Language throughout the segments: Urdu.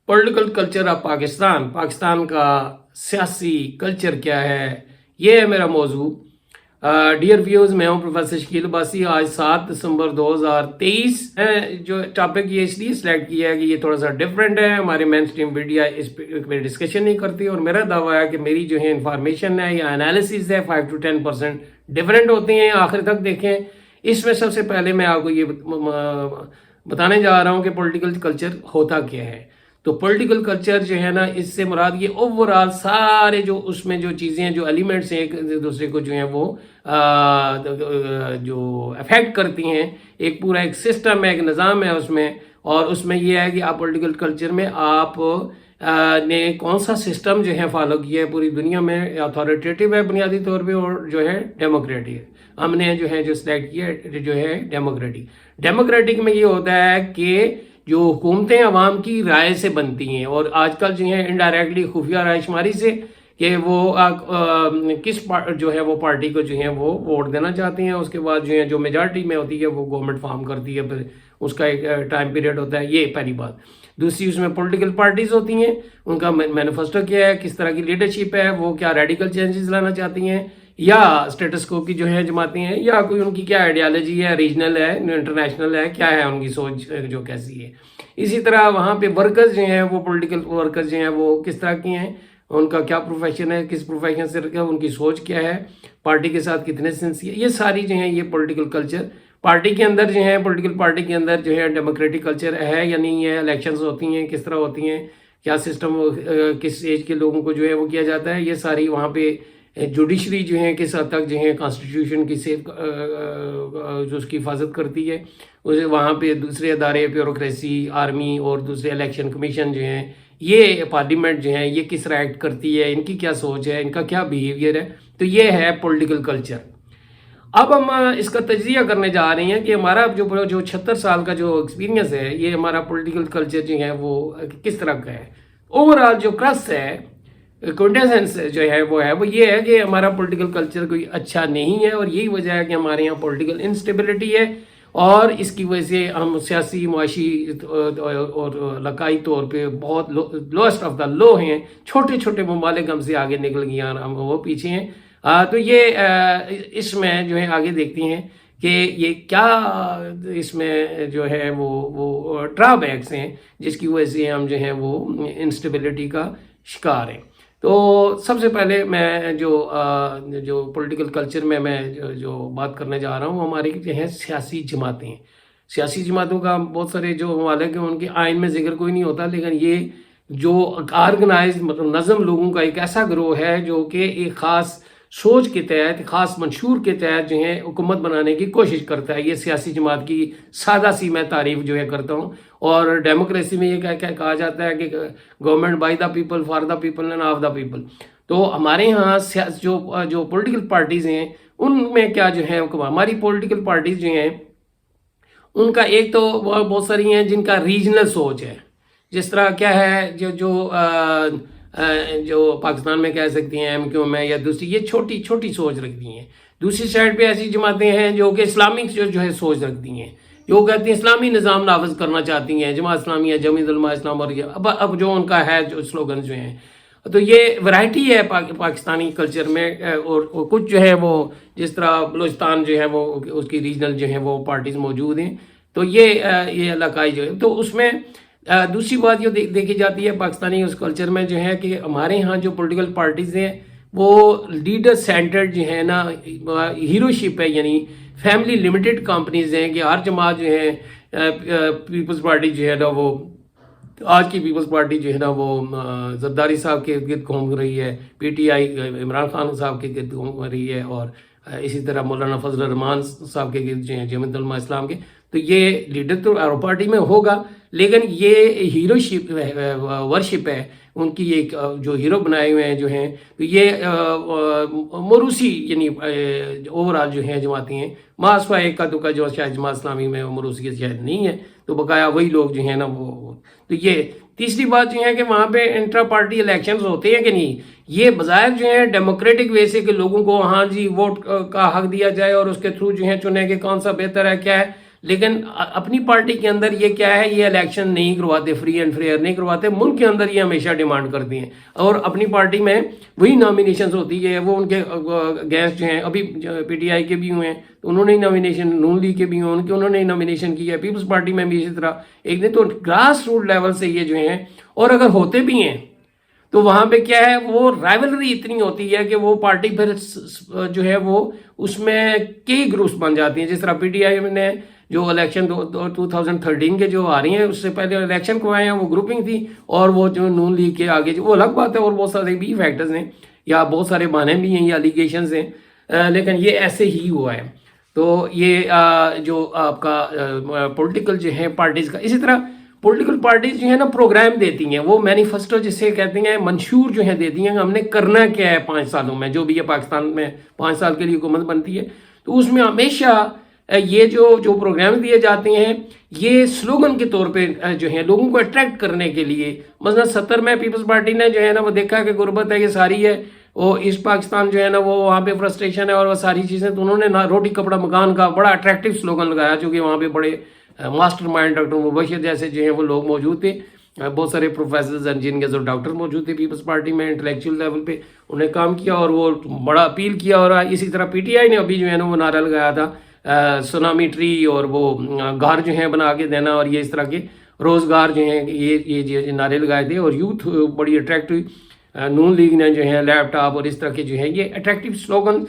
پولیٹیکل کلچر آف پاکستان کا سیاسی کلچر کیا ہے، یہ ہے میرا موضوع۔ ڈیئر ویوز، میں ہوں پروفیسر شکیل عباسی۔ آج 7 دسمبر 2023 جو ٹاپک یہ اس لیے سلیکٹ کیا ہے کہ یہ تھوڑا سا ڈفرینٹ ہے، ہمارے مین اسٹریم میڈیا اس پہ ڈسکشن نہیں کرتی، اور میرا دعویٰ ہے کہ میری جو ہے انفارمیشن ہے یا انالیسز ہے 5 to 10% ڈفرینٹ ہوتے ہیں۔ آخر تک دیکھیں۔ اس میں سب سے پہلے میں آپ کو یہ بتانے جا رہا ہوں کہ پولیٹیکل کلچر ہوتا کیا ہے۔ تو پولیٹیکل کلچر جو ہے نا، اس سے مراد یہ اوورآل سارے جو اس میں جو چیزیں جو ایلیمنٹس ہیں ایک دوسرے کو جو ہیں وہ جو افیکٹ کرتی ہیں، ایک پورا ایک سسٹم ہے، ایک نظام ہے اس میں، اور اس میں یہ ہے کہ آپ پولیٹیکل کلچر میں آپ نے کون سا سسٹم جو ہے فالو کیا ہے پوری دنیا میں۔ اتھارٹیٹیو ہے بنیادی طور پہ، اور جو ہے ڈیموکریٹک ہے۔ ہم نے جو ہے جو سلیکٹ کیا جو ہے ڈیموکریٹک میں یہ ہوتا ہے کہ جو حکومتیں عوام کی رائے سے بنتی ہیں، اور آج کل جو ہے انڈائریکٹلی خفیہ رائے شماری سے کہ وہ کس جو ہے وہ پارٹی کو جو ہے وہ ووٹ دینا چاہتے ہیں، اس کے بعد جو ہے جو میجارٹی میں ہوتی ہے وہ گورنمنٹ فارم کرتی ہے، پھر اس کا ایک ٹائم پیریڈ ہوتا ہے۔ یہ پہلی بات۔ دوسری، اس میں پولیٹیکل پارٹیز ہوتی ہیں، ان کا مینیفیسٹو کیا ہے، کس طرح کی لیڈرشپ ہے، وہ کیا ریڈیکل چینجز لانا چاہتی ہیں، یا اسٹیٹس کو کی جو ہے جماعتیں ہیں، یا کوئی ان کی کیا آئیڈیالوجی ہے، ریجنل ہے، انٹرنیشنل ہے، کیا ہے ان کی سوچ جو کیسی ہے۔ اسی طرح وہاں پہ ورکرز جو ہیں وہ پولیٹیکل ورکرز جو ہیں وہ کس طرح کی ہیں، ان کا کیا پروفیشن ہے، کس پروفیشن سے ان کی سوچ کیا ہے، پارٹی کے ساتھ کتنے سنسیئر، یہ ساری جو ہیں یہ پولیٹیکل کلچر پارٹی کے اندر جو ہے، پولیٹیکل پارٹی کے اندر جو ہے ڈیموکریٹک کلچر ہے یا نہیں ہے، الیکشنز ہوتی ہیں کس طرح ہوتی ہیں، کیا سسٹم کس ایج کے لوگوں کو جو ہے وہ کیا جاتا ہے، یہ ساری وہاں پہ جوڈیشری جو ہے کس حد تک جو ہے کانسٹیٹیوشن کی سیف جو اس کی حفاظت کرتی ہے، اسے وہاں پہ دوسرے ادارے، بیوروکریسی، آرمی اور دوسرے الیکشن کمیشن جو ہیں، یہ پارلیمنٹ جو ہے یہ کس طرح ایکٹ کرتی ہے، ان کی کیا سوچ ہے، ان کا کیا بیہیویئر ہے۔ تو یہ ہے پولیٹیکل کلچر۔ اب ہم اس کا تجزیہ کرنے جا رہے ہیں کہ ہمارا جو 76 سال کا جو ایکسپیرینس ہے، یہ ہمارا پولیٹیکل کلچر جو ہے وہ کس طرح کا ہے۔ اوورآل جو کرس ہے، کوئنٹیسنس جو ہے وہ یہ ہے کہ ہمارا پولیٹیکل کلچر کوئی اچھا نہیں ہے، اور یہی وجہ ہے کہ ہمارے یہاں پولیٹیکل انسٹیبلٹی ہے، اور اس کی وجہ سے ہم سیاسی، معاشی اور علاقائی طور پہ بہت لوسٹ آف دا لو ہیں۔ چھوٹے چھوٹے ممالک ہم سے آگے نکل گئے ہیں، ہم وہ پیچھے ہیں۔ تو یہ اس میں جو ہے آگے دیکھتے ہیں کہ یہ کیا اس میں جو ہے وہ ڈرا بیکس ہیں جس کی وجہ سے ہم جو ہیں وہ انسٹیبلٹی کا شکار ہیں۔ تو سب سے پہلے میں جو پولیٹیکل کلچر میں جو بات کرنے جا رہا ہوں، ہماری جو ہیں سیاسی جماعتیں۔ سیاسی جماعتوں کا بہت سارے جو ممالک ہیں ان کے آئین میں ذکر کوئی نہیں ہوتا، لیکن یہ جو آرگنائز مطلب نظم لوگوں کا ایک ایسا گروہ ہے جو کہ ایک خاص سوچ کے تحت، خاص منشور کے تحت جو ہے حکومت بنانے کی کوشش کرتا ہے۔ یہ سیاسی جماعت کی سادہ سی میں تعریف جو ہے کرتا ہوں۔ اور ڈیموکریسی میں یہ کہا جاتا ہے کہ government by the people, for the people and of the people. تو ہمارے ہاں جو پولیٹیکل پارٹیز ہیں ان میں کیا جو ہے، ہماری پولیٹیکل پارٹیز جو ہیں ان کا ایک تو بہت ساری ہیں جن کا ریجنل سوچ ہے، جس طرح کیا ہے جو پاکستان میں کہہ سکتی ہیں ایم کیو میں، یا دوسری یہ چھوٹی چھوٹی سوچ رکھتی ہیں۔ دوسری سائڈ پہ ایسی جماعتیں ہیں جو کہ اسلامک جو ہے سوچ رکھتی ہیں، جو کہتی ہیں اسلامی نظام نافذ کرنا چاہتی ہیں، جماعت اسلامیہ، جمیعت علماء اسلام، اور اب جو ان کا ہے جو سلوگن جو ہیں۔ تو یہ ورائٹی ہے پاکستانی کلچر میں، اور کچھ جو ہے وہ جس طرح بلوچستان جو ہے وہ اس کی ریجنل جو ہے وہ پارٹیز موجود ہیں۔ تو یہ علاقائی جو ہے، تو اس میں دوسری بات یہ دیکھی جاتی ہے پاکستانی اس کلچر میں جو ہے کہ ہمارے ہاں جو پولیٹیکل پارٹیز ہیں وہ لیڈر سینٹرڈ جو ہے نا، ہیرو شپ ہے، یعنی فیملی لمیٹڈ کمپنیز ہیں کہ ہر جماعت جو ہے، پیپلز پارٹی جو ہے نا وہ آج کی پیپلز پارٹی جو ہے نا وہ زرداری صاحب کے گرد گھوم رہی ہے، P T I Imran Khan صاحب کے گرد گھوم رہی ہے، اور اسی طرح مولانا فضل الرحمان صاحب کے گرد جو ہیں جمیعت علماء اسلام کے۔ تو یہ لیڈر تو پارٹی میں ہوگا، لیکن یہ ہیرو شپ ورشپ ہے ان کی، ایک جو ہیرو بنائے ہوئے ہیں جو ہیں۔ تو یہ موروثی یعنی اوورآل جو ہیں جماعتیں ہیں، ماسوا ایک کا دکا جو شاید جماعت اسلامی میں موروثیت شاید نہیں ہے، تو بقایا وہی لوگ جو ہیں نا وہ۔ تو یہ تیسری بات جو ہے کہ وہاں پہ انٹرا پارٹی الیکشنز ہوتے ہیں کہ نہیں، یہ بظاہر جو ہے ڈیموکریٹک وے سے کہ لوگوں کو ہاں جی ووٹ کا حق دیا جائے اور اس کے تھرو جو ہے چنے کہ کون سا بہتر ہے کیا ہے، لیکن اپنی پارٹی کے اندر یہ کیا ہے، یہ الیکشن نہیں کرواتے، فری اینڈ فیئر نہیں کرواتے، ملک کے اندر یہ ہمیشہ ڈیمانڈ کرتی ہیں، اور اپنی پارٹی میں وہی نامینیشنز ہوتی ہے، وہ ان کے گیسٹ جو ہیں ابھی پی ٹی آئی کے بھی ہوئے ہیں تو انہوں نے نامینیشن، نون لیگ کے بھی ہوئے ان کے انہوں نے نامینیشن کی ہے، پیپلز پارٹی میں بھی اسی طرح ایک دن، تو گراس روٹ لیول سے یہ جو ہیں، اور اگر ہوتے بھی ہیں تو وہاں پہ کیا ہے، وہ رائیولری اتنی ہوتی ہے کہ وہ پارٹی پھر جو ہے وہ اس میں کئی گروپس بن جاتی ہیں، جس طرح پی ٹی آئی نے جو الیکشن 2013 کے جو آ رہی ہیں اس سے پہلے الیکشن کو آئے ہیں وہ گروپنگ تھی، اور وہ جو نون لیگ کے آگے جو وہ الگ بات ہے، اور بہت سارے بھی فیکٹرز ہیں یا بہت سارے بہانے بھی ہیں یا الیگیشنز ہیں، لیکن یہ ایسے ہی ہوا ہے۔ تو یہ جو آپ کا پولیٹیکل جو ہے پارٹیز کا، اسی طرح پولیٹیکل پارٹیز جو ہے نا پروگرام دیتی ہیں، وہ مینیفیسٹو جسے کہتے ہیں، منشور جو ہیں دیتی ہیں، ہم نے کرنا کیا ہے 5 سالوں میں، جو بھی یہ پاکستان میں 5 سال کے لیے حکومت بنتی ہے، تو اس میں ہمیشہ یہ جو پروگرام دیے جاتے ہیں یہ سلوگن کے طور پہ جو ہیں لوگوں کو اٹریکٹ کرنے کے لیے، مثلا 70 میں پیپلز پارٹی نے جو ہے نا وہ دیکھا کہ غربت ہے، یہ ساری ہے، وہ ایسٹ پاکستان جو ہے نا وہ وہاں پہ فرسٹریشن ہے اور وہ ساری چیزیں، تو انہوں نے روٹی کپڑا مکان کا بڑا اٹریکٹیو سلوگن لگایا، چونکہ وہاں پہ بڑے ماسٹر مائنڈ ڈاکٹر مبشر جیسے جو ہیں وہ لوگ موجود تھے، بہت سارے پروفیسرز انجینئرز اور ڈاکٹر موجود تھے پیپلز پارٹی میں، انٹلیکچوئل لیول پہ انہوں نے کام کیا اور وہ بڑا اپیل کیا، اور اسی طرح پی ٹی آئی نے ابھی جو ہے نا وہ نعرہ لگایا تھا سونامی ٹری، اور وہ گھر جو ہیں بنا کے دینا، اور یہ اس طرح کے روزگار جو ہیں یہ نعرے لگائے تھے، اور یوتھ بڑی اٹریکٹیو، نون لیگ نے جو ہے لیپ ٹاپ اور اس طرح کے جو ہیں یہ اٹریکٹیو سلوگن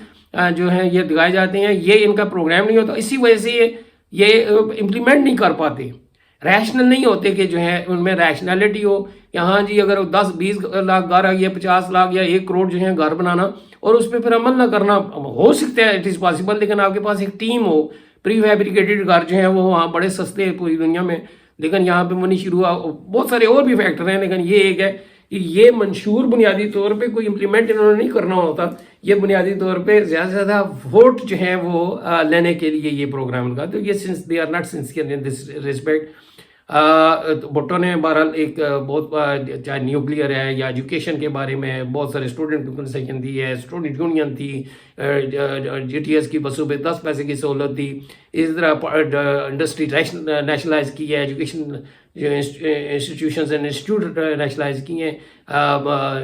جو ہیں یہ دکھائے جاتے ہیں، یہ ان کا پروگرام نہیں ہوتا، اسی وجہ سے یہ امپلیمنٹ نہیں کر پاتے، ریشنل نہیں ہوتے کہ جو ہے ان میں ریشنلٹی ہو کہ ہاں جی اگر 10-20 لاکھ گھر یا 50 لاکھ یا 1 کروڑ جو ہے گھر بنانا اور اس پہ پھر عمل نہ کرنا، ہو سکتا ہے اٹ از پاسبل، لیکن آپ کے پاس ایک ٹیم ہو، پری فیبریکیٹڈ گھر جو ہیں وہ وہاں بڑے سستے ہیں پوری دنیا میں، لیکن یہاں پہ وہ نہیں شروع ہوا، بہت سارے اور بھی فیکٹر ہیں، لیکن یہ ایک ہے کہ یہ منشور بنیادی طور پہ کوئی امپلیمنٹ انہوں نے نہیں کرنا ہوتا، یہ بنیادی طور پہ زیادہ سے زیادہ ووٹ جو ہیں وہ لینے کے لیے یہ پروگرام لگا، تو یہ sense they are not sincere in this respect. Bhutto نے بہرحال ایک بہت چاہے نیوکلیئر ہے یا ایجوکیشن کے بارے میں بہت سارے اسٹوڈنٹ کنسیشن دی ہے، اسٹوڈنٹ یونین تھی، جی ٹی ایس کی بسوں پہ 10 پیسے کی سہولت تھی، اس طرح انڈسٹری نیشنلائز کی ہے، ایجوکیشن جو انسٹیٹیوشنز اینڈ انسٹیٹیوٹ نیشنلائز کی ہیں،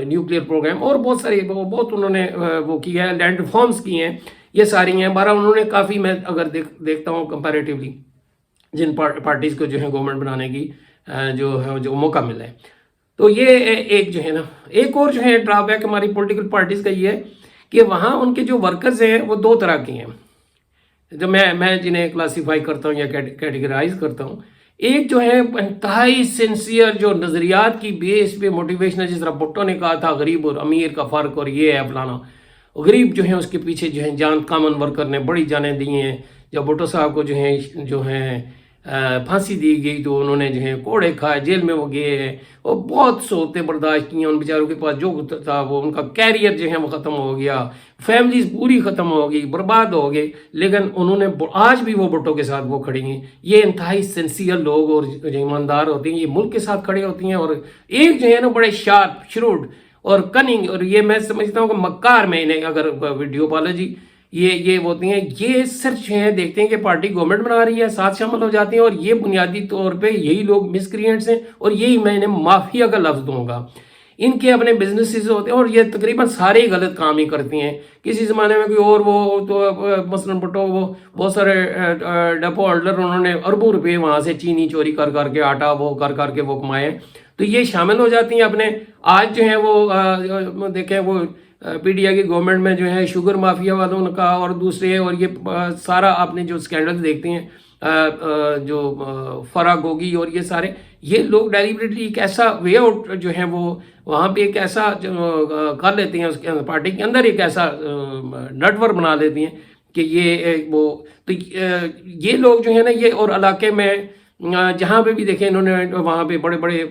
نیوکلیئر پروگرام اور بہت سارے بہت انہوں نے وہ کیا ہے، لینڈ ریفارمز کی ہیں، یہ ساری ہیں، بہرحال انہوں نے کافی، میں اگر دیکھتا ہوں کمپیریٹیولی جن پارٹیز کو جو ہے گورنمنٹ بنانے کی جو موقع ملا ہے، تو یہ ایک جو ہے نا ایک اور جو ہے ڈرا بیک ہماری پولیٹیکل پارٹیز کا یہ ہے کہ وہاں ان کے جو ورکرز ہیں وہ 2 طرح کے ہیں، جو میں جنہیں کلاسیفائی کرتا ہوں یا کیٹیگرائز کرتا ہوں، ایک جو ہے انتہائی سنسیئر جو نظریات کی بیس پہ موٹیویشن ہے، جس طرح بھٹو نے کہا تھا غریب اور امیر کا فرق اور یہ ہے فلانا، غریب جو ہیں اس کے پیچھے جو ہیں جان کامن ورکر نے بڑی جانیں دی ہیں، جب بھٹو صاحب کو جو ہیں پھانسی دی گئی تو انہوں نے جو ہے کوڑے کھائے، جیل میں وہ گئے ہیں، اور بہت صورتیں برداشت کی ہیں، ان بیچاروں کے پاس جو تھا وہ ان کا کیریئر جو ہے وہ ختم ہو گیا، فیملیز پوری ختم ہو گئی، برباد ہو گئے، لیکن انہوں نے آج بھی وہ بھٹو کے ساتھ وہ کھڑی ہیں، یہ انتہائی سنسیئر لوگ اور جو ایماندار ہوتے ہیں، یہ ملک کے ساتھ کھڑے ہوتی ہیں، اور ایک جو ہے نا بڑے شارپ شروڈ اور کننگ، اور یہ میں سمجھتا ہوں کہ مکار میں انہیں اگر ویڈیوپالوجی یہ ہوتی ہیں، یہ سرچ ہیں، دیکھتے ہیں کہ پارٹی گورنمنٹ بنا رہی ہے، ساتھ شامل ہو جاتے ہیں، اور یہ بنیادی طور پہ یہی لوگ مسکرینٹس ہیں، اور یہی میں انہیں مافیا کا لفظ دوں گا، ان کے اپنے بزنسز ہوتے ہیں، اور یہ تقریباً سارے ہی غلط کام ہی کرتی ہیں، کسی زمانے میں کوئی اور وہ تو مثلاً بھٹو وہ بہت سارے ڈپو ہولڈر انہوں نے اربوں روپے وہاں سے چینی چوری کر کے آٹا وہ کر کے وہ کمائے، تو یہ شامل ہو جاتی ہیں اپنے، آج جو ہیں وہ دیکھیں وہ پی ڈی آئی کی گورنمنٹ میں جو ہے شوگر مافیا والوں کا اور دوسرے، اور یہ سارا آپ نے جو اسکینڈل دیکھتے ہیں جو فرا گوگی اور یہ سارے، یہ لوگ ڈیلیبریٹلی ایک ایسا وے آؤٹ جو ہے وہ وہاں پہ ایک ایسا کر لیتے ہیں، اس کے پارٹی کے اندر ایک ایسا نیٹ ورک بنا لیتی ہیں کہ یہ وہ، تو یہ لوگ جو ہے نا یہ، اور علاقے میں جہاں پہ بھی دیکھیں انہوں نے وہاں پہ بڑے بڑے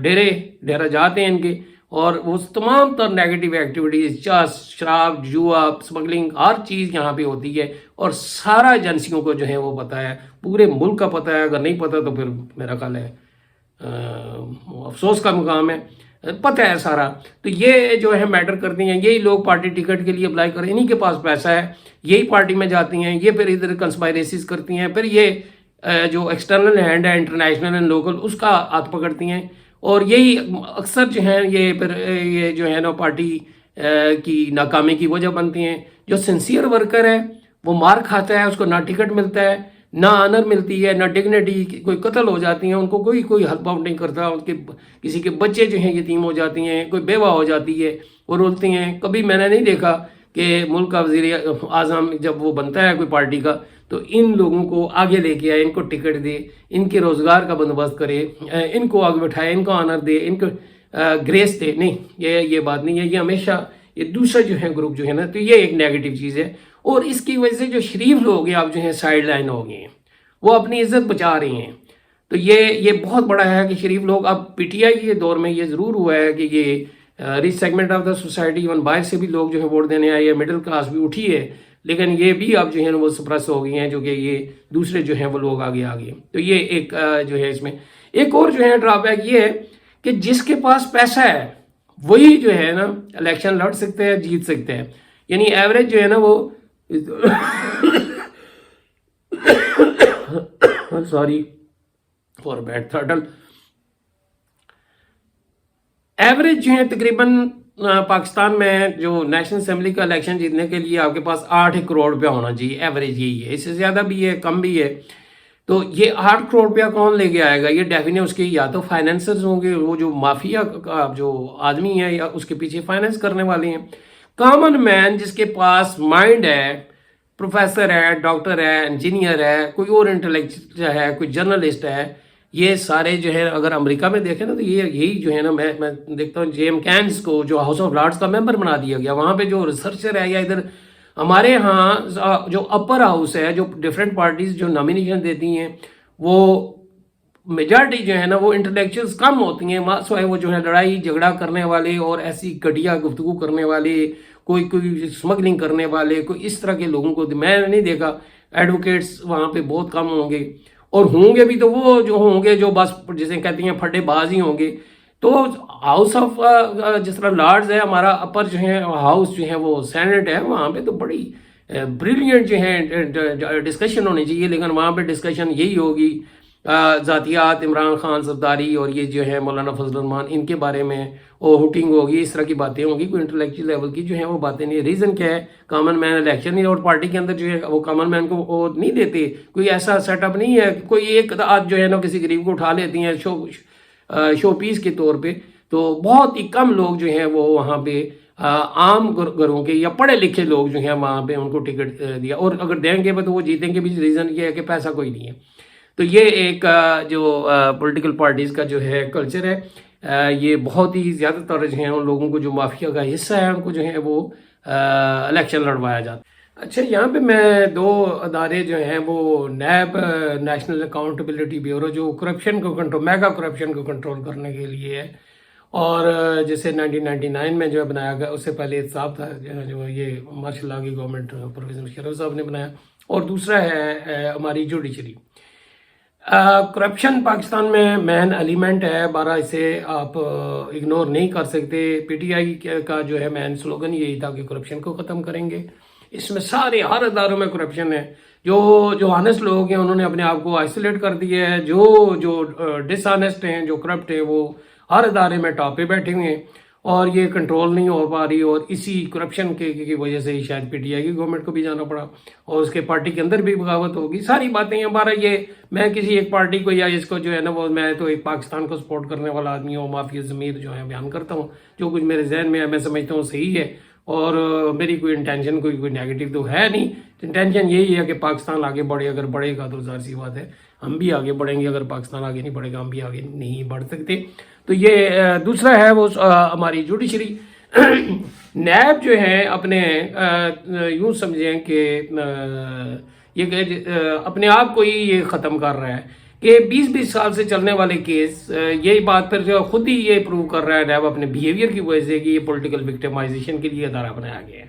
ڈیرا جاتے ہیں ان کے، اور وہ تمام تر نیگیٹو ایکٹیویٹیز، شراب، جوا، اسمگلنگ، ہر چیز یہاں پہ ہوتی ہے، اور سارا ایجنسیوں کو جو ہے وہ پتہ ہے، پورے ملک کا پتہ ہے، اگر نہیں پتہ تو پھر میرا خیال ہے افسوس کا مقام ہے، پتہ ہے سارا، تو یہ جو ہے میٹر کرتی ہیں، یہی لوگ پارٹی ٹکٹ کے لیے اپلائی کریں، انہی کے پاس پیسہ ہے، یہی پارٹی میں جاتی ہیں، یہ پھر ادھر کنسپائریسیز کرتی ہیں، پھر یہ جو ایکسٹرنل ہینڈ ہے انٹرنیشنل اینڈ لوکل اس کا ہاتھ پکڑتی ہیں، اور یہی اکثر جو ہیں یہ پھر یہ جو ہے نا پارٹی کی ناکامی کی وجہ بنتی ہیں۔ جو سنسیئر ورکر ہے وہ مار کھاتا ہے، اس کو نہ ٹکٹ ملتا ہے، نہ آنر ملتی ہے، نہ ڈگنیٹی، کوئی قتل ہو جاتی ہیں ان کو کوئی ہیلپ آؤٹ نہیں کرتا، ان کے کسی کے بچے جو ہیں یتیم ہو جاتی ہیں، کوئی بیوہ ہو جاتی ہے، وہ رولتی ہیں۔ کبھی میں نے نہیں دیکھا کہ ملک کا وزیر اعظم جب وہ بنتا ہے کوئی پارٹی کا تو ان لوگوں کو آگے لے کے آئے، ان کو ٹکٹ دے، ان کے روزگار کا بندوبست کرے، ان کو آگے بٹھائے، ان کو آنر دے، ان کو گریس دے۔ نہیں، یہ بات نہیں ہے، یہ ہمیشہ یہ دوسرا جو ہے گروپ جو ہے نا، تو یہ ایک نیگیٹو چیز ہے، اور اس کی وجہ سے جو شریف لوگ ہیں اب جو ہیں سائیڈ لائن ہو گئے ہیں، وہ اپنی عزت بچا رہے ہیں۔ تو یہ بہت بڑا ہے کہ شریف لوگ اب پی ٹی آئی کے دور میں یہ ضرور ہوا ہے کہ یہ reach segment of the society, even باہر سے بھی لوگ جو ہے ووٹ دینے آئے ہیں، مڈل کلاس بھی اٹھی ہے، لیکن یہ بھی اب جو ہے وہ سپریس ہو گئی ہیں، جو کہ یہ دوسرے جو ہیں وہ لوگ آگے آگے۔ تو یہ ایک جو ہے اس میں ایک اور جو ہے ڈرا بیک یہ ہے کہ جس کے پاس پیسہ ہے وہی جو ہے نا الیکشن لڑ سکتے ہیں، جیت سکتے ہیں، یعنی ایوریج جو ہے نا وہ سوری فار بیڈ تھرٹل، ایوریج جو ہے تقریباً پاکستان میں جو نیشنل اسمبلی کا الیکشن جیتنے کے لیے آپ کے پاس 8 کروڑ روپیہ ہونا چاہیے، ایوریج یہی ہے، اس سے زیادہ بھی ہے کم بھی ہے۔ تو یہ 8 کروڑ روپیہ کون لے کے آئے گا؟ یہ ڈیفینیٹ اس کے یا تو فائنینسرز ہوں گے، وہ جو مافیا کا جو آدمی ہے یا اس کے پیچھے فائنینس کرنے والے ہیں۔ کامن مین جس کے پاس مائنڈ ہے، پروفیسر ہے، ڈاکٹر ہے، انجینئر ہے، کوئی اور انٹلیکچوئل ہے، کوئی جرنلسٹ ہے، یہ سارے جو ہے اگر امریکہ میں دیکھیں نا تو یہی جو ہے نا میں دیکھتا ہوں جیم کینز کو جو ہاؤس آف لارڈز کا ممبر بنا دیا گیا، وہاں پہ جو ریسرچر ہے، یا ادھر ہمارے ہاں جو اپر ہاؤس ہے، جو ڈفرینٹ پارٹیز جو نامینیشن دیتی ہیں، وہ میجارٹی جو ہے نا وہ انٹلیکچوئلز کم ہوتی ہیں، سوائے وہ جو ہے لڑائی جھگڑا کرنے والے اور ایسی گھٹیا گفتگو کرنے والے، کوئی اسمگلنگ کرنے والے، کوئی اس طرح کے لوگوں کو میں نے نہیں دیکھا۔ ایڈوکیٹس وہاں پہ بہت کم ہوں گے، اور ہوں گے بھی تو وہ جو ہوں گے جو بس جسے کہتی ہیں پھڈے باز ہی ہوں گے۔ تو ہاؤس آف جس طرح لارڈز ہے ہمارا اپر جو ہے ہاؤس جو ہے وہ سینٹ ہے، وہاں پہ تو بڑی بریلینٹ جو ہے ڈسکشن ہونی چاہیے، لیکن وہاں پہ ڈسکشن یہی ہوگی ذاتیات، عمران خان صفداری اور یہ جو ہے مولانا فضل الرحمان، ان کے بارے میں وہ ہوٹنگ ہوگی، اس طرح کی باتیں ہوں گی، کوئی انٹلیکچوئل لیول کی جو ہے وہ باتیں نہیں۔ ریزن کیا ہے؟ کامن مین الیکشن نہیں، اور پارٹی کے اندر جو ہے وہ کامن مین کو وہ نہیں دیتے، کوئی ایسا سیٹ اپ نہیں ہے، کوئی ایک آدھ جو ہے نا کسی غریب کو اٹھا لیتی ہیں شو پیس کے طور پہ۔ تو بہت ہی کم لوگ جو ہیں وہ وہاں پہ عام گھروں کے یا پڑھے لکھے لوگ جو ہیں وہاں پہ ان کو ٹکٹ دیا، اور اگر دیں گے تو وہ جیتیں گے بھی۔ ریزن یہ ہے کہ پیسہ کوئی نہیں ہے۔ تو یہ ایک جو پولیٹیکل پارٹیز کا جو ہے کلچر ہے، یہ بہت ہی زیادہ تر جو ہیں ان لوگوں کو جو مافیا کا حصہ ہے ان کو جو ہے وہ الیکشن لڑوایا جاتا ہے۔ اچھا، یہاں پہ میں 2 ادارے جو ہیں وہ نیب، نیشنل اکاؤنٹیبلٹی بیورو، جو کرپشن کو کنٹرول، میگا کرپشن کو کنٹرول کرنے کے لیے ہے، اور جسے 1999 میں جو ہے بنایا گیا، اس سے پہلے احتساب تھا جو یہ ماشاء اللہ کی گورنمنٹ پروفیسر مشرف صاحب نے بنایا، اور دوسرا ہے ہماری جوڈیشری۔ کرپشن پاکستان میں مین ایلیمنٹ ہے، 12 اسے آپ اگنور نہیں کر سکتے۔ پی ٹی آئی کا جو ہے مین سلوگن یہی تھا کہ کرپشن کو ختم کریں گے۔ اس میں سارے ہر اداروں میں کرپشن ہے، جو آنےسٹ لوگ ہیں انہوں نے اپنے آپ کو آئسولیٹ کر دیا ہے، جو ڈس آنےسٹ ہیں، جو کرپٹ ہیں، وہ ہر ادارے میں ٹاپ پہ بیٹھے ہوئے ہیں، اور یہ کنٹرول نہیں ہو پا رہی، اور اسی کرپشن کی وجہ سے ہی شاید پی ٹی آئی کی گورنمنٹ کو بھی جانا پڑا، اور اس کے پارٹی کے اندر بھی بغاوت ہوگی، ساری باتیں ہیں۔ ہمارا یہ میں کسی ایک پارٹی کو یا اس کو جو ہے نا وہ میں تو ایک پاکستان کو سپورٹ کرنے والا آدمی ہوں، مافیا ضمیر جو ہے بیان کرتا ہوں، جو کچھ میرے ذہن میں ہے میں سمجھتا ہوں صحیح ہے، اور میری کوئی انٹینشن کوئی نیگیٹو تو ہے نہیں۔ انٹینشن یہی ہے کہ پاکستان آگے بڑھے، اگر بڑھے گا تو ظاہر سی بات ہے ہم بھی آگے بڑھیں گے، اگر پاکستان آگے نہیں بڑھے گا ہم بھی آگے نہیں بڑھ سکتے۔ تو یہ دوسرا ہے وہ ہماری جوڈیشری۔ نیب جو ہے اپنے یوں سمجھیں کہ یہ اپنے آپ کو ہی یہ ختم کر رہا ہے کہ 20 سال سے چلنے والے کیس، یہی بات پھر جو خود ہی یہ پروو کر رہا ہے نیب اپنے بیہیویئر کی وجہ سے کہ یہ پولیٹیکل وکٹمائزیشن کے لیے ادارہ بنایا گیا ہے۔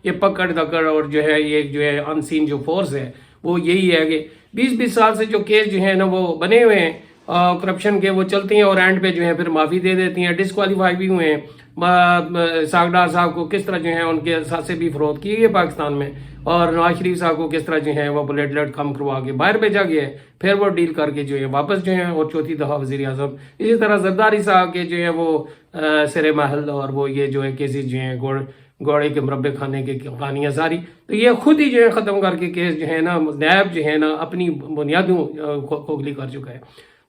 یہ پکڑ دکڑ اور جو ہے یہ جو ہے ان سین جو فورس ہے وہ یہی ہے کہ 20 سال سے جو کیس جو ہے نا وہ بنے ہوئے ہیں، کرپشن کے وہ چلتے ہیں اور اینڈ پہ جو ہے پھر معافی دے دیتی ہیں. ڈسکوالیفائی بھی ہوئے ہیں. ساگڈار صاحب کو کس طرح جو ہے ان کے ساتھ سے بھی فروخت کی گئی پاکستان میں, اور نواز شریف صاحب کو کس طرح جو ہے وہ پلیٹلیٹ کم کروا کے باہر بھیجا گیا ہے, پھر وہ ڈیل کر کے جو ہے واپس جو ہے اور چوتھی دفعہ وزیر اعظم. اسی طرح زرداری صاحب کے جو ہے وہ سر محل اور وہ یہ جو ہے کیسز جو ہیں گوڑے کے مربے کھانے کی کہانیاں ساری, تو یہ خود ہی جو ہے ختم کر کے کیس جو ہے نا نیب جو ہے نا اپنی بنیادوں کھوکھلی کر چکا ہے.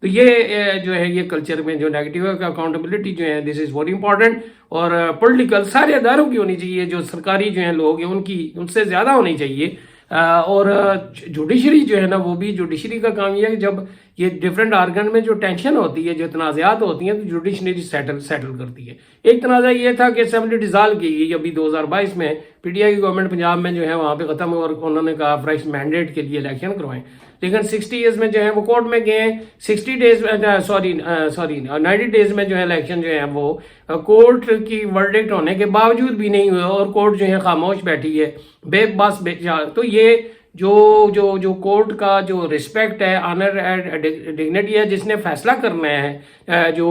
تو یہ جو ہے یہ کلچر میں جو نیگیٹو ہے اکاؤنٹیبلٹی جو ہے دس از ویری امپورٹنٹ, اور پولیٹیکل سارے اداروں کی ہونی چاہیے, جو سرکاری جو ہیں لوگ ہیں ان سے زیادہ ہونی چاہیے. اور جوڈیشری جو ہے نا وہ بھی, جوڈیشری کا کام یہ ہے کہ جب یہ ڈفرینٹ آرگن میں جو ٹینشن ہوتی ہے, جو تنازعات ہوتی ہیں, تو جوڈیشری سیٹل کرتی ہے. ایک تنازع یہ تھا کہ اسمبلی ڈیزالو کی گئی ابھی 2022 میں, پی ٹی آئی کی گورنمنٹ پنجاب میں جو ہے وہاں پہ ختم, اور انہوں نے کہا فریش مینڈیٹ کے لیے الیکشن کروائیں, لیکن 60 ایئرز میں جو ہے وہ کورٹ میں گئے ہیں. 60 ڈیز سوری 90 ڈیز میں جو ہے الیکشن جو ہے وہ کورٹ کی ورڈکٹ ہونے کے باوجود بھی نہیں ہوئے, اور کورٹ جو ہے خاموش بیٹھی ہے بے بس تو یہ جو کورٹ کا جو رسپیکٹ ہے, آنر اینڈ ڈگنیٹی ہے, جس نے فیصلہ کرنا ہے, جو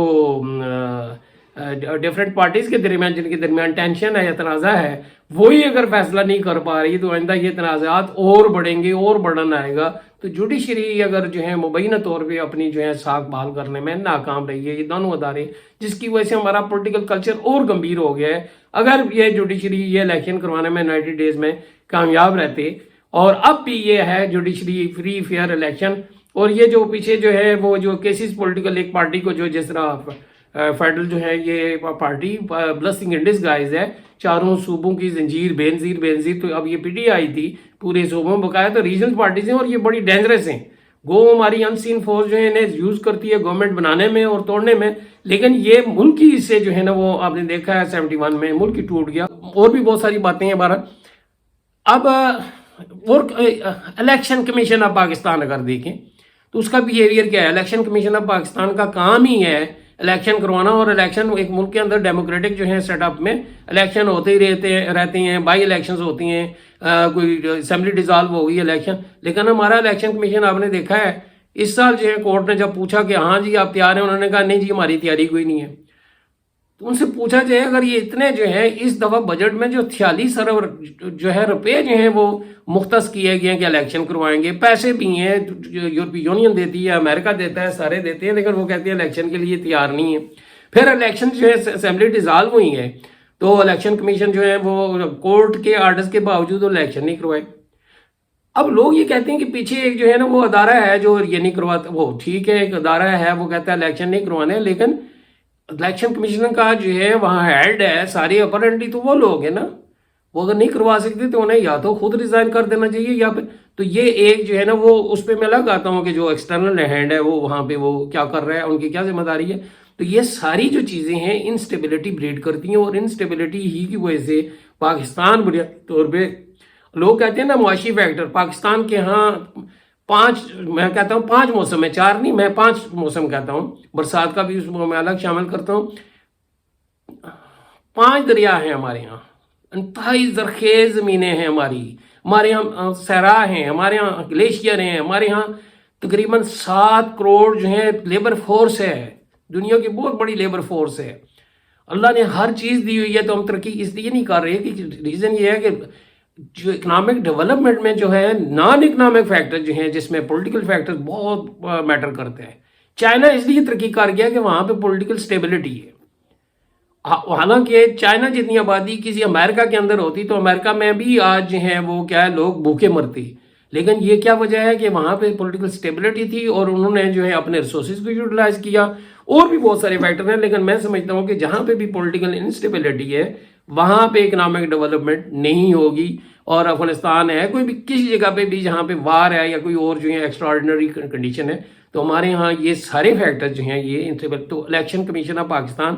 ڈفرینٹ پارٹیز کے درمیان جن کے درمیان ٹینشن ہے یا تنازع ہے, وہی اگر فیصلہ نہیں کر پا رہی تو آئندہ یہ تنازعات اور بڑھیں گے اور بڑھن آئے گا. تو جوڈیشری اگر جو ہے مبینہ طور پہ اپنی جو ہے ساکھ بحال کرنے میں ناکام رہی ہے, یہ دونوں ادارے, جس کی وجہ سے ہمارا پولیٹیکل کلچر اور گمبھیر ہو گیا ہے. اگر یہ جوڈیشری یہ الیکشن کروانے میں 90 ڈیز میں کامیاب رہتے, اور اب بھی یہ ہے جوڈیشری فری فیئر الیکشن, اور یہ جو پیچھے جو ہے وہ جو کیسز پولیٹیکل ایک پارٹی کو جو جس طرح فیڈرل جو ہے یہ پارٹی بلسنگ ان ڈسگائز ہے, چاروں صوبوں کی زنجیر بے نظیر, تو اب یہ پی ٹی آئی تھی پورے صوبوں میں بقایا, تو ریجنل پارٹیز ہیں اور یہ بڑی ڈینجرس ہیں. گو ہماری ان سین فورس جو ہے انہیں یوز کرتی ہے گورنمنٹ بنانے میں اور توڑنے میں, لیکن یہ ملک ہی اس سے جو ہے نا وہ آپ نے دیکھا ہے 71 میں ملک ہی ٹوٹ گیا. اور بھی بہت ساری باتیں ہیں بارہ. اب الیکشن کمیشن آف پاکستان اگر دیکھیں تو اس کا بیہیویئر کیا ہے. الیکشن کمیشن آف پاکستان کا کام ہی ہے الیکشن کروانا, اور الیکشن ایک ملک کے اندر ڈیموکریٹک جو ہے سیٹ اپ میں الیکشن ہوتے ہی رہتے ہیں, بائی الیکشنز ہوتی ہیں, کوئی اسمبلی ڈیزالو ہو گئی الیکشن. لیکن ہمارا الیکشن کمیشن آپ نے دیکھا ہے اس سال جو ہے کورٹ نے جب پوچھا کہ ہاں جی آپ تیار ہیں, انہوں نے کہا نہیں جی ہماری تیاری کوئی نہیں ہے. تو ان سے پوچھا جائے اگر یہ اتنے جو ہے اس دفعہ بجٹ میں جو 46 ارب جو ہے روپے جو ہیں وہ مختص کیے گئے ہیں کہ الیکشن کروائیں گے, پیسے بھی ہیں یورپی یونین دیتی ہے, امریکہ دیتا ہے, سارے دیتے ہیں, لیکن وہ کہتے ہیں الیکشن کے لیے تیار نہیں ہے. پھر الیکشن جو ہے اسمبلی ڈیزالو ہوئی ہے تو الیکشن کمیشن جو ہے وہ کورٹ کے آرڈرز کے باوجود الیکشن نہیں کروائے. اب لوگ یہ کہتے ہیں کہ پیچھے ایک جو ہے نا وہ ادارہ ہے جو یہ نہیں کرواتا, وہ ٹھیک ہے ایک ادارہ ہے وہ کہتا ہے الیکشن نہیں کروانے, لیکن الیکشن کمیشن کا جو ہے وہاں ہیڈ ہے ساری اپرنٹلی تو وہ لوگ ہیں نا, وہ اگر نہیں کروا سکتے تو انہیں یا تو خود ریزائن کر دینا چاہیے یا پھر, تو یہ ایک جو ہے نا وہ اس پہ میں الگ آتا ہوں کہ جو ایکسٹرنل ہینڈ ہے وہ وہاں پہ وہ کیا کر رہا ہے, ان کی کیا ذمہ داری ہے. تو یہ ساری جو چیزیں ہیں انسٹیبلٹی بریڈ کرتی ہیں, اور انسٹیبلٹی ہی کی وجہ سے پاکستان بنیادی طور پہ لوگ کہتے ہیں نا معاشی فیکٹر, پاکستان کے ہاں 5 میں کہتا ہوں 5 موسم ہے, 4 نہیں میں 5 موسم کہتا ہوں, برسات کا بھی اس میں الگ شامل کرتا ہوں. 5 دریا ہیں ہمارے یہاں, انتہائی زرخیز زمینیں ہیں ہمارے یہاں صحرا ہیں, ہمارے یہاں گلیشیئر ہیں, ہمارے یہاں تقریباً 7 کروڑ جو ہے لیبر فورس ہے, دنیا کی بہت بڑی لیبر فورس ہے. اللہ نے ہر چیز دی ہوئی ہے, تو ہم ترقی اس لیے نہیں کر رہے کہ ریزن یہ ہے کہ جو اکنامک ڈیولپمنٹ میں جو ہے نان اکنامک فیکٹر جو ہیں جس میں پولیٹیکل فیکٹر بہت میٹر کرتے ہیں. چائنا اس لیے ترقی کر گیا کہ وہاں پہ پولیٹیکل سٹیبلٹی ہے. حالانکہ چائنا جتنی آبادی کسی امریکہ کے اندر ہوتی تو امریکہ میں بھی آج جو ہے وہ کیا ہے لوگ بھوکے مرتے, لیکن یہ کیا وجہ ہے کہ وہاں پہ پولیٹیکل سٹیبلٹی تھی اور انہوں نے جو ہے اپنے ریسورسز کو یوٹیلائز کیا. اور بھی بہت سارے فیکٹر ہیں, لیکن میں سمجھتا ہوں کہ جہاں پہ بھی پولیٹیکل انسٹیبلٹی ہے وہاں پہ اکنامک ڈیولپمنٹ نہیں ہوگی. اور افغانستان ہے کوئی بھی کسی جگہ پہ بھی جہاں پہ وار ہے یا کوئی اور جو ہے ایکسٹرا آرڈنری کنڈیشن ہے, تو ہمارے ہاں یہ سارے فیکٹر جو ہیں یہ انسٹیبل. تو الیکشن کمیشن آف پاکستان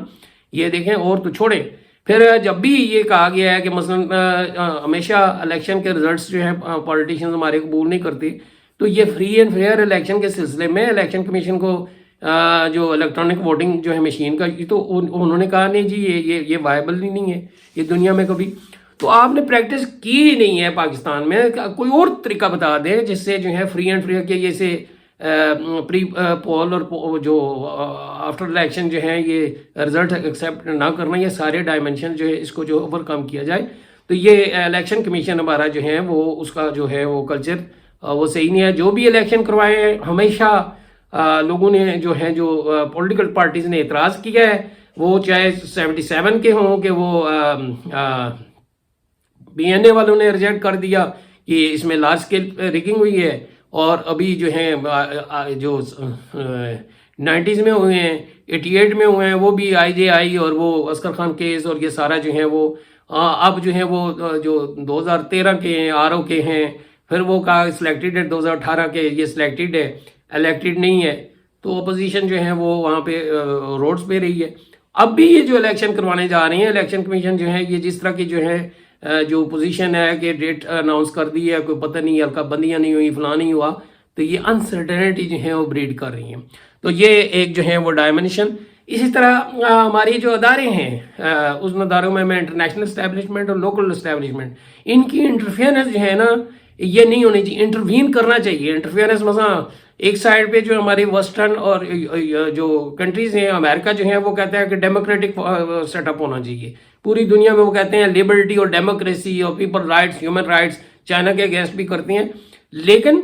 یہ دیکھیں, اور تو چھوڑیں. پھر جب بھی یہ کہا گیا ہے کہ مثلا ہمیشہ الیکشن کے رزلٹس جو ہیں پولیٹیشنز ہمارے قبول نہیں کرتے, تو یہ فری اینڈ فیئر الیکشن کے سلسلے میں الیکشن کمیشن کو جو الیکٹرانک ووٹنگ جو ہے مشین کا, تو انہوں نے کہا نہیں جی یہ وائبل ہی نہیں ہے یہ دنیا میں کبھی. تو آپ نے پریکٹس کی نہیں ہے پاکستان میں, کوئی اور طریقہ بتا دیں جس سے جو ہے فری اینڈ فیئر کے جیسے پری پول اور جو آفٹر الیکشن جو ہیں یہ رزلٹ ایکسیپٹ نہ کرنا، یہ سارے ڈائمنشن جو ہے اس کو جو اوور کم کیا جائے تو یہ الیکشن کمیشن ہمارا جو ہے وہ اس کا جو ہے وہ کلچر وہ صحیح نہیں ہے. جو بھی الیکشن کروائے ہیں ہمیشہ لوگوں نے جو ہے جو پولیٹیکل پارٹیز نے اعتراض کیا ہے، وہ چاہے 77 کے ہوں کہ وہ بی این اے والوں نے ریجیکٹ کر دیا کہ اس میں لارج اسکیل ریگنگ ہوئی ہے، اور ابھی جو ہیں جو 90s میں ہوئے ہیں 88 میں ہوئے ہیں وہ بھی آئی جے آئی اور وہ عسکر خان کیس اور یہ سارا جو ہے وہ اب جو ہے وہ جو 2013 کے ہیں آر او کے ہیں، پھر وہ کہا سلیکٹڈ ہے 2018 کے، یہ سلیکٹڈ ہے الیکٹڈ نہیں ہے. تو اپوزیشن جو ہے وہ وہاں پہ روڈز پہ رہی ہے. اب بھی یہ جو الیکشن کروانے جا رہے ہیں الیکشن کمیشن جو ہے یہ جس طرح کی جو ہے جو پوزیشن ہے کہ ڈیٹ اناؤنس کر دی ہے، کوئی پتہ نہیں، ہلکا بندیاں نہیں ہوئی، فلاں نہیں ہوا، تو یہ انسرٹنٹی جو ہے وہ بریڈ کر رہی ہیں. تو یہ ایک جو ہے وہ ڈائمنشن. اسی طرح ہماری جو ادارے ہیں اس اداروں میں انٹرنیشنل اسٹیبلشمنٹ اور لوکل اسٹیبلشمنٹ، ان کی انٹرفیئرنس جو ہے نا یہ نہیں ہونی چاہیے. انٹروین کرنا چاہیے. انٹرفیئرنس مثلا ایک سائڈ پہ جو ہماری ویسٹرن اور جو کنٹریز ہیں، امریکہ جو ہے وہ کہتا ہے کہ ڈیموکریٹک سیٹ اپ ہونا چاہیے پوری دنیا میں. وہ کہتے ہیں لبرٹی اور ڈیموکریسی اور people rights, human rights. China کے اگینسٹ بھی کرتے ہیں، لیکن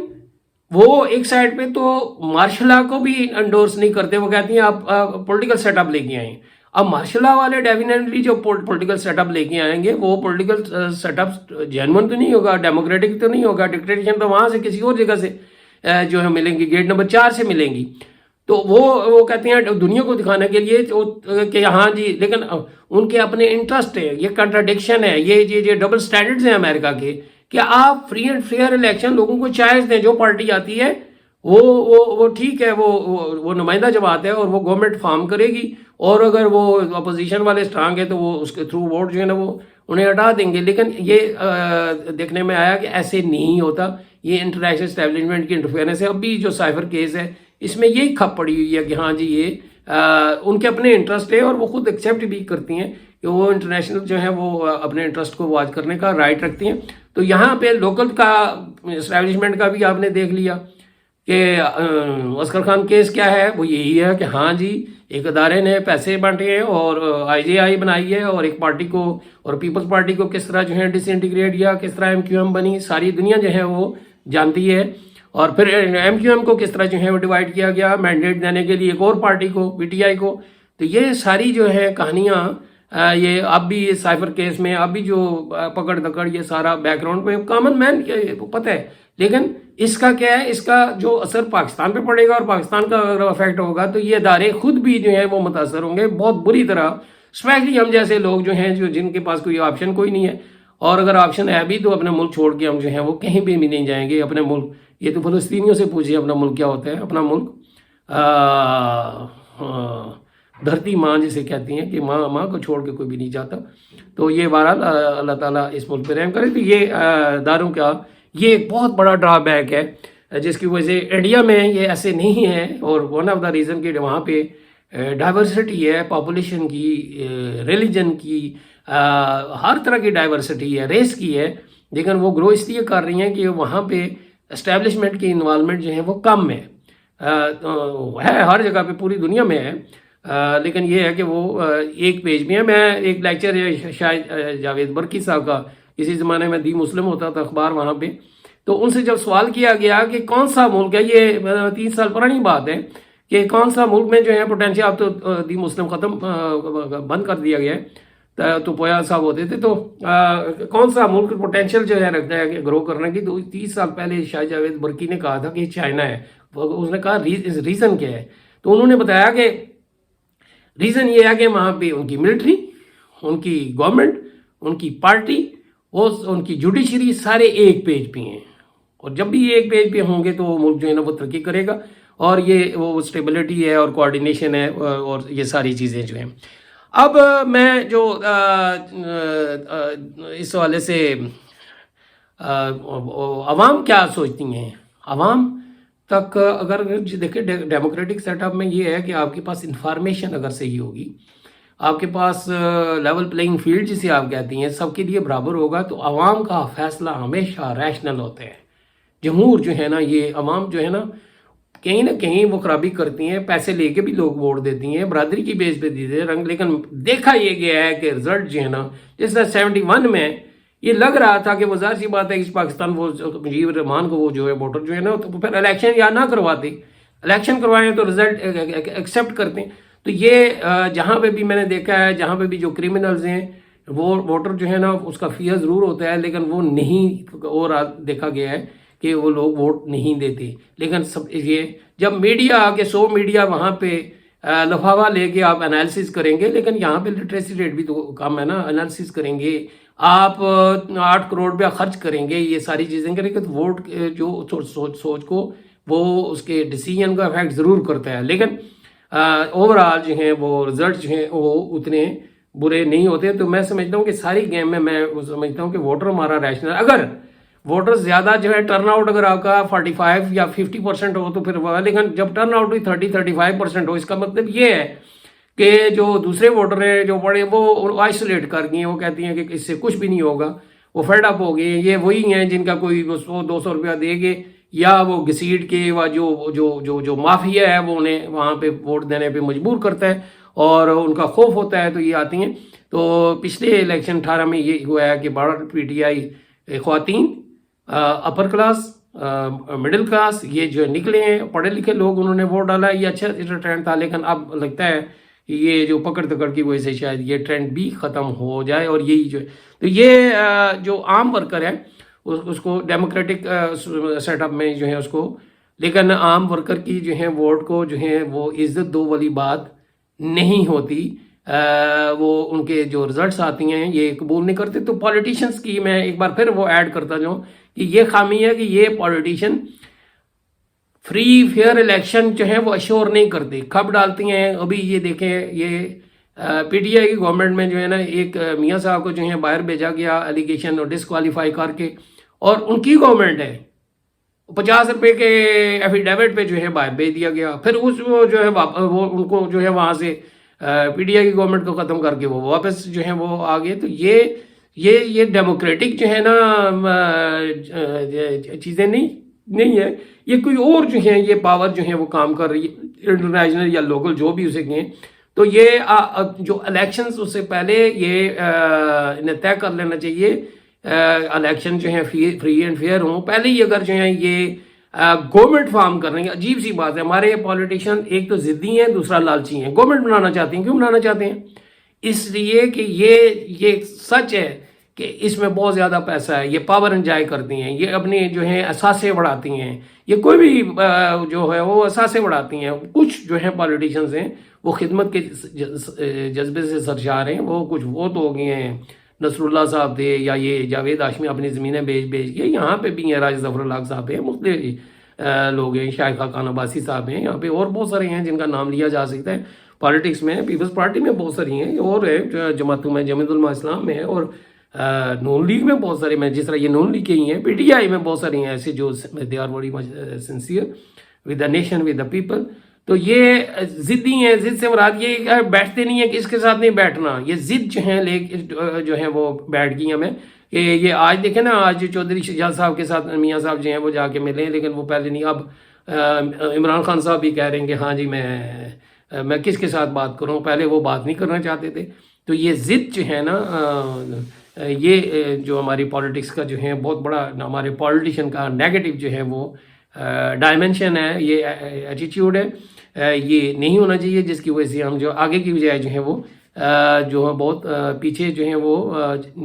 وہ ایک سائڈ پہ تو مارشل لا کو بھی انڈورس نہیں کرتے. وہ کہتی ہیں آپ پولیٹیکل سیٹ اپ لے کے آئیں. اب مارشل لا والے ڈیفینیٹلی جو پولیٹیکل سیٹ اپ لے کے آئیں گے وہ پولیٹیکل سیٹ اپ جینون تو نہیں ہوگا، ڈیموکریٹک تو نہیں ہوگا. ڈکٹیٹرشپ تو وہاں سے کسی اور جگہ سے جو ہے ملیں گی، گیٹ نمبر 4 سے ملیں گی. تو وہ کہتے ہیں دنیا کو دکھانے کے لیے کہ ہاں جی، لیکن ان کے اپنے انٹرسٹ ہے. یہ کنٹراڈکشن ہے، یہ ڈبل سٹینڈرڈز ہیں امریکہ کے کہ آپ فری اینڈ فیئر الیکشن لوگوں کو چوائس دیں. جو پارٹی آتی ہے وہ ٹھیک ہے، وہ نمائندہ جب آتا ہے اور وہ گورنمنٹ فارم کرے گی، اور اگر وہ اپوزیشن والے اسٹرانگ ہے تو وہ اس کے تھرو ووٹ جو ہے نا وہ انہیں ہٹا دیں گے. لیکن یہ دیکھنے میں آیا کہ ایسے نہیں ہوتا. یہ انٹرنیشنل اسٹیبلشمنٹ کی انٹرفیئرنس ہے. اب بھی جو سائفر کیس ہے اس میں یہی کھپ پڑی ہوئی ہے کہ ہاں جی یہ ان کے اپنے انٹرسٹ ہے، اور وہ خود ایکسیپٹ بھی کرتی ہیں کہ وہ انٹرنیشنل جو ہے وہ اپنے انٹرسٹ کو واچ کرنے کا رائٹ رکھتی ہیں. تو یہاں پہ لوکل کا اسٹیبلشمنٹ کا بھی آپ نے دیکھ لیا کہ عسکر خان کیس کیا ہے. وہ یہی ہے کہ ہاں جی ایک ادارے نے پیسے بانٹے ہیں اور آئی جے آئی بنائی ہے، اور ایک پارٹی کو اور پیپلز پارٹی کو کس طرح جو ہے ڈس انٹیگریٹ کیا، کس طرح ایم کیو ایم بنی، ساری دنیا جو ہے وہ جانتی ہے. اور پھر ایم کیو ایم کو کس طرح جو ہے وہ ڈیوائڈ کیا گیا مینڈیٹ دینے کے لیے ایک اور پارٹی کو، پی ٹی آئی کو. تو یہ ساری جو ہے کہانیاں یہ اب بھی یہ سائفر کیس میں اب بھی جو پکڑ دکڑ یہ سارا بیک گراؤنڈ میں کامن مین پتہ ہے. لیکن اس کا کیا ہے، اس کا جو اثر پاکستان پہ پڑے گا اور پاکستان کا اگر افیکٹ ہوگا تو یہ ادارے خود بھی جو ہیں وہ متاثر ہوں گے بہت بری طرح. اسپیشلی ہم جیسے لوگ جو ہیں جن کے پاس کوئی آپشن کوئی نہیں ہے، اور اگر آپشن ہے بھی تو اپنے ملک چھوڑ کے ہم جو ہیں وہ کہیں بھی نہیں جائیں گے. اپنے ملک، یہ تو فلسطینیوں سے پوچھیے اپنا ملک کیا ہوتا ہے. اپنا ملک دھرتی ماں جسے کہتی ہیں کہ ماں کو چھوڑ کے کوئی بھی نہیں جاتا. تو یہ بہرحال اللہ تعالیٰ اس ملک پہ رحم کرے. تو یہ اداروں کا یہ ایک بہت بڑا ڈرا بیک ہے جس کی وجہ سے انڈیا میں یہ ایسے نہیں ہے. اور ون آف دا ریزن کہ وہاں پہ ڈائیورسٹی ہے، پاپولیشن کی، ریلیجن کی، ہر طرح کی ڈائیورسٹی ہے، ریس کی ہے. لیکن وہ گرو اس لیے کر رہی ہیں کہ وہاں پہ اسٹیبلشمنٹ کی انوالومنٹ جو ہے وہ کم ہے. ہر جگہ پہ پوری دنیا میں ہے، لیکن یہ ہے کہ وہ ایک پیج بھی ہے. میں ایک لیکچر شاید جاوید برکی صاحب کا، اسی زمانے میں دی مسلم ہوتا تھا اخبار وہاں پہ، تو ان سے جب سوال کیا گیا کہ کون سا ملک ہے، یہ 30 سال پرانی بات ہے، کہ کون سا ملک میں جو ہے پوٹینشیل، اب تو دی مسلم ختم بند کر دیا گیا ہے، تو پویا صاحب ہوتے تھے، تو کون سا ملک پوٹینشیل جو ہے رکھتا ہے کہ گرو کرنے کی. تو 30 سال پہلے شاہ جاوید برکی نے کہا تھا کہ چائنا ہے. اس نے کہا ریزن کیا ہے، تو انہوں نے بتایا کہ ریزن یہ ہے کہ وہاں پہ ان کی ملٹری، ان کی گورنمنٹ، ان کی پارٹی، ان کی جوڈیشری سارے ایک پیج پہ ہیں. اور جب بھی یہ ایک پیج پہ ہوں گے تو وہ ملک جو ہے نا وہ ترقی کرے گا. اور یہ وہ اسٹیبلٹی ہے اور کوآرڈینیشن ہے اور یہ ساری چیزیں جو ہیں. اب میں جو اس حوالے سے عوام کیا سوچتی ہیں، عوام تک اگر دیکھیں ڈیموکریٹک سیٹ اپ میں یہ ہے کہ آپ کے پاس انفارمیشن اگر صحیح ہوگی، آپ کے پاس لیول پلینگ فیلڈ جسے آپ کہتی ہیں سب کے لیے برابر ہوگا، تو عوام کا فیصلہ ہمیشہ ریشنل ہوتا ہے. جمہور جو ہے نا، یہ عوام جو ہے نا کہیں نہ کہیں وہ خرابی کرتی ہیں. پیسے لے کے بھی لوگ ووٹ دیتی ہیں, برادری کی بیس پہ دیتے رنگ. لیکن دیکھا یہ گیا ہے کہ رزلٹ جو ہے نا, جس طرح 71 میں یہ لگ رہا تھا کہ وہ ظاہر سی بات ہے اس پاکستان وہ مجیب الرحمان کو وہ جو ہے ووٹر جو ہے نا, تو پھر الیکشن یا نہ کرواتے, الیکشن کروائیں تو رزلٹ ایکسیپٹ کرتے ہیں. تو یہ جہاں پہ بھی میں نے دیکھا ہے, جہاں پہ بھی جو کرمنلز ہیں وہ ووٹر جو ہے نا اس کا فیئر ضرور ہوتا ہے, لیکن وہ نہیں, اور دیکھا گیا ہے کہ وہ لوگ ووٹ نہیں دیتے. لیکن سب یہ جب میڈیا آ کے 100 میڈیا وہاں پہ لفافہ لے کے آپ انالیسس کریں گے, لیکن یہاں پہ لٹریسی ریٹ بھی تو کم ہے نا. انالیسس کریں گے آپ 8 کروڑ روپیہ خرچ کریں گے, یہ ساری چیزیں کریں گے تو ووٹ جو سوچ کو وہ اس کے ڈیسیجن کا افیکٹ ضرور کرتا ہے. لیکن اوور آل جو ہیں وہ رزلٹ جو ہیں وہ اتنے برے نہیں ہوتے. تو میں سمجھتا ہوں کہ ساری گیم میں سمجھتا ہوں کہ ووٹر ہمارا ریشنل, اگر ووٹر زیادہ جو ہے ٹرن آؤٹ اگر آپ کا 45 یا 50% ہو تو پھر وہ, لیکن جب ٹرن آؤٹ بھی 30-35% ہو, اس کا مطلب یہ ہے کہ جو دوسرے ووٹر ہیں جو بڑے وہ آئسولیٹ کر گئے ہیں, وہ کہتی ہیں کہ اس سے کچھ بھی نہیں ہوگا, وہ فیڈ اپ ہو گئے ہیں. یہ وہی ہیں جن کا کوئی 100-200 روپیہ دے گے, یا وہ گھسیٹ کے جو مافیا ہے وہ انہیں وہاں پہ ووٹ دینے پہ مجبور کرتا ہے اور ان کا خوف ہوتا ہے, تو یہ آتی ہیں. تو پچھلے الیکشن 18 میں یہ ہوا ہے کہ بڑا پی ٹی آئی خواتین, اپر کلاس, مڈل کلاس, یہ جو نکلے ہیں پڑھے لکھے لوگ, انہوں نے ووٹ ڈالا. یہ اچھا ٹرینڈ تھا, لیکن اب لگتا ہے کہ یہ جو پکڑ تکڑ کی وجہ سے شاید یہ ٹرینڈ بھی ختم ہو جائے. اور یہی جو ہے, تو یہ جو عام ورکر ہے اس کو ڈیموکریٹک سیٹ اپ میں جو ہے اس کو, لیکن عام ورکر کی جو ہے ووٹ کو جو ہے وہ عزت دو والی بات نہیں ہوتی. وہ ان کے جو رزلٹس آتی ہیں یہ قبول نہیں کرتے. تو پولیٹیشنز کی میں ایک بار پھر وہ ایڈ کرتا جاؤں کہ یہ خامی ہے کہ یہ پولیٹیشین فری فیئر الیکشن جو ہے وہ اشور نہیں کرتے, کھب ڈالتی ہیں. ابھی یہ دیکھیں, یہ پی ٹی آئی کی گورنمنٹ میں جو ہے نا ایک میاں صاحب کو جو ہے باہر بھیجا گیا ایلیگیشن اور ڈسکوالیفائی کر کے, اور ان کی گورنمنٹ ہے 50 روپے کے ایفیڈیوٹ پہ جو ہے باہر بھیج دیا گیا. پھر اس وہ جو ہے وہ ان کو جو ہے وہاں سے پی ڈی آئی کی گورنمنٹ کو ختم کر کے وہ واپس جو ہے وہ آ گئے. تو یہ ڈیموکریٹک جو ہے نا چیزیں نہیں ہے. یہ کوئی اور جو ہیں یہ پاور جو ہے وہ کام کر رہی ہے, انٹرنیشنل یا لوکل جو بھی اسے کہیں. تو یہ جو الیکشنز اس سے پہلے یہ انہیں طے کر لینا چاہیے الیکشن جو ہیں فری اینڈ فیئر ہوں. پہلے ہی اگر جو ہیں یہ گورنمنٹ فارم کر رہے ہیں, عجیب سی بات ہے, ہمارے پولیٹیشین ایک تو ضدی ہیں, دوسرا لالچی ہیں. گورنمنٹ بنانا چاہتے ہیں, کیوں بنانا چاہتے ہیں؟ اس لیے کہ یہ سچ ہے کہ اس میں بہت زیادہ پیسہ ہے, یہ پاور انجوائے کرتی ہیں, یہ اپنے جو ہیں اثاثے بڑھاتی ہیں, یہ کوئی بھی جو ہے وہ اثاثے بڑھاتی ہیں. کچھ جو ہیں پولیٹیشنز ہیں وہ خدمت کے جذبے سے سرشار ہیں, وہ کچھ وہ تو ہو گئے ہیں, نصر اللہ صاحب تھے, یا یہ جاوید ہاشمی اپنی زمینیں بیچ کے, یہاں پہ بھی ہیں راج ظفر اللہ صاحب ہیں, مختلف لوگ ہیں, شائخ خاقان عباسی صاحب ہیں, یہاں پہ اور بہت سارے ہیں جن کا نام لیا جا سکتا ہے. پالیٹکس میں پیپلز پارٹی میں بہت ساری ہیں, اور ہے جماعتوں میں, جمعیت علماء اسلام میں, اور نون لیگ میں بہت سارے میں, جس طرح یہ نون لیگ کے ہی ہیں. پی ٹی آئی میں بہت ساری ہیں ایسے جو they are very much sincere with the nation, with the people. تو یہ ضدی ہیں. ضد سے مراد یہ بیٹھتے نہیں ہیں کہ اس کے ساتھ نہیں بیٹھنا, یہ ضد جو ہیں جو ہیں وہ بیٹھ گئی ہمیں. کہ یہ آج دیکھیں نا, آج چودھری شجاع صاحب کے ساتھ میاں صاحب جو ہیں وہ جا کے ملے, لیکن وہ پہلے نہیں. اب عمران خان صاحب بھی کہہ رہے ہیں کہ ہاں جی میں کس کے ساتھ بات کروں, پہلے وہ بات نہیں کرنا چاہتے تھے. تو یہ ضد جو ہے نا, یہ جو ہماری پالیٹکس کا جو ہے بہت بڑا, ہمارے پالیٹیشین کا نیگیٹو جو ہے وہ ڈائمنشن ہے, یہ ایٹیٹیوڈ ہے. یہ نہیں ہونا چاہیے, جس کی وجہ سے ہم جو آگے کی بجائے جو ہے وہ جو ہے بہت پیچھے جو ہیں وہ